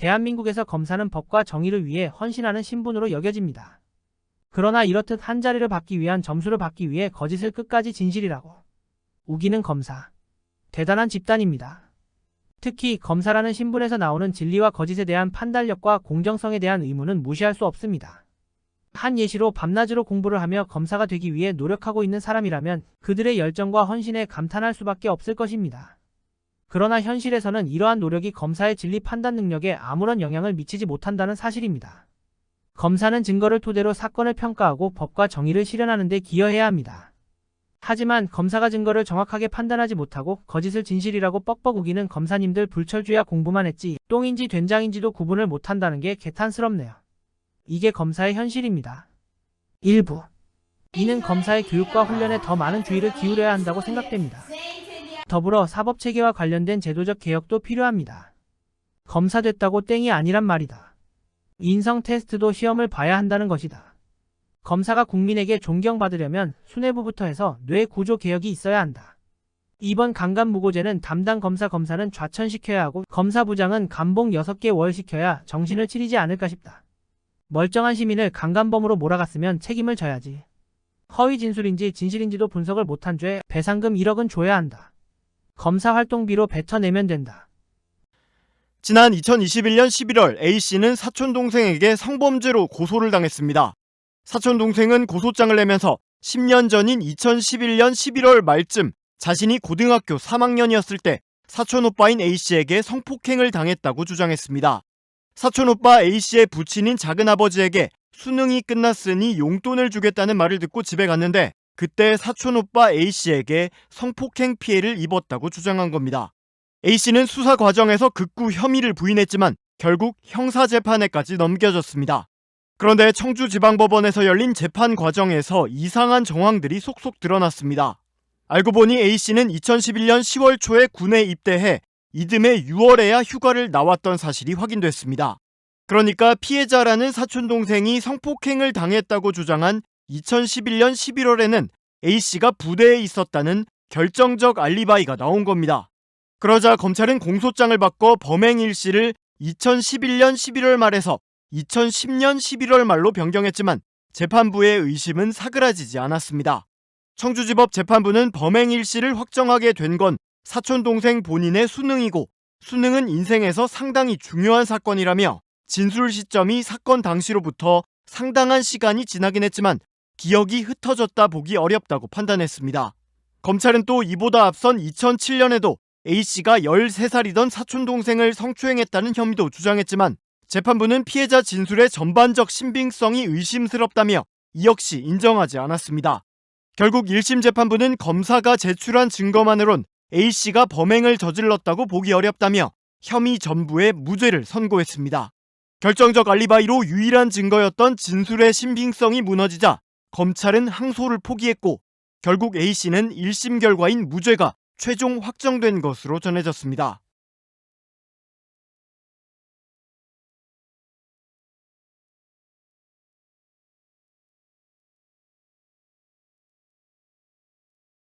대한민국에서 검사는 법과 정의를 위해 헌신하는 신분으로 여겨집니다. 그러나 이렇듯 한자리를 받기 위한 점수를 받기 위해 거짓을 끝까지 진실이라고 우기는 검사. 대단한 집단입니다. 특히 검사라는 신분에서 나오는 진리와 거짓에 대한 판단력과 공정성에 대한 의무는 무시할 수 없습니다. 한 예시로 밤낮으로 공부를 하며 검사가 되기 위해 노력하고 있는 사람이라면 그들의 열정과 헌신에 감탄할 수밖에 없을 것입니다. 그러나 현실에서는 이러한 노력이 검사의 진리 판단 능력에 아무런 영향을 미치지 못한다는 사실입니다. 검사는 증거를 토대로 사건을 평가하고 법과 정의를 실현하는 데 기여해야 합니다. 하지만 검사가 증거를 정확하게 판단하지 못하고 거짓을 진실이라고 뻑뻑 우기는 검사님들 불철주야 공부만 했지 똥인지 된장인지도 구분을 못한다는 게 개탄스럽네요. 이게 검사의 현실입니다. 일부. 이는 검사의 교육과 훈련에 더 많은 주의를 기울여야 한다고 생각됩니다. 더불어 사법체계와 관련된 제도적 개혁도 필요합니다. 검사 됐다고 땡이 아니란 말이다. 인성 테스트도 시험을 봐야 한다는 것이다. 검사가 국민에게 존경받으려면 수뇌부부터 해서 뇌 구조 개혁이 있어야 한다. 이번 강간무고죄는 담당 검사는 좌천시켜야 하고 검사부장은 감봉 6개 월 시켜야 정신을 차리지 않을까 싶다. 멀쩡한 시민을 강간범으로 몰아갔으면 책임을 져야지. 허위 진술인지 진실인지도 분석을 못한 죄 배상금 1억은 줘야 한다. 검사 활동비로 뱉어내면 된다. 지난 2021년 11월 A씨는 사촌동생에게 성범죄로 고소를 당했습니다. 사촌동생은 고소장을 내면서 10년 전인 2011년 11월 말쯤 자신이 고등학교 3학년이었을 때 사촌오빠인 A씨에게 성폭행을 당했다고 주장했습니다. 사촌오빠 A씨의 부친인 작은아버지에게 수능이 끝났으니 용돈을 주겠다는 말을 듣고 집에 갔는데 그때 사촌오빠 A씨에게 성폭행 피해를 입었다고 주장한 겁니다. A씨는 수사 과정에서 극구 혐의를 부인했지만 결국 형사재판에까지 넘겨졌습니다. 그런데 청주지방법원에서 열린 재판 과정에서 이상한 정황들이 속속 드러났습니다. 알고 보니 A씨는 2011년 10월 초에 군에 입대해 이듬해 6월에야 휴가를 나왔던 사실이 확인됐습니다. 그러니까 피해자라는 사촌동생이 성폭행을 당했다고 주장한 2011년 11월에는 A씨가 부대에 있었다는 결정적 알리바이가 나온 겁니다. 그러자 검찰은 공소장을 바꿔 범행 일시를 2011년 11월 말에서 2010년 11월 말로 변경했지만 재판부의 의심은 사그라지지 않았습니다. 청주지법 재판부는 범행 일시를 확정하게 된 건 사촌동생 본인의 수능이고 수능은 인생에서 상당히 중요한 사건이라며 진술 시점이 사건 당시로부터 상당한 시간이 지나긴 했지만 기억이 흩어졌다 보기 어렵다고 판단했습니다. 검찰은 또 이보다 앞선 2007년에도 A씨가 13살이던 사촌동생을 성추행했다는 혐의도 주장했지만 재판부는 피해자 진술의 전반적 신빙성이 의심스럽다며 이 역시 인정하지 않았습니다. 결국 1심 재판부는 검사가 제출한 증거만으론 A씨가 범행을 저질렀다고 보기 어렵다며 혐의 전부에 무죄를 선고했습니다. 결정적 알리바이로 유일한 증거였던 진술의 신빙성이 무너지자 검찰은 항소를 포기했고 결국 A씨는 1심 결과인 무죄가 최종 확정된 것으로 전해졌습니다.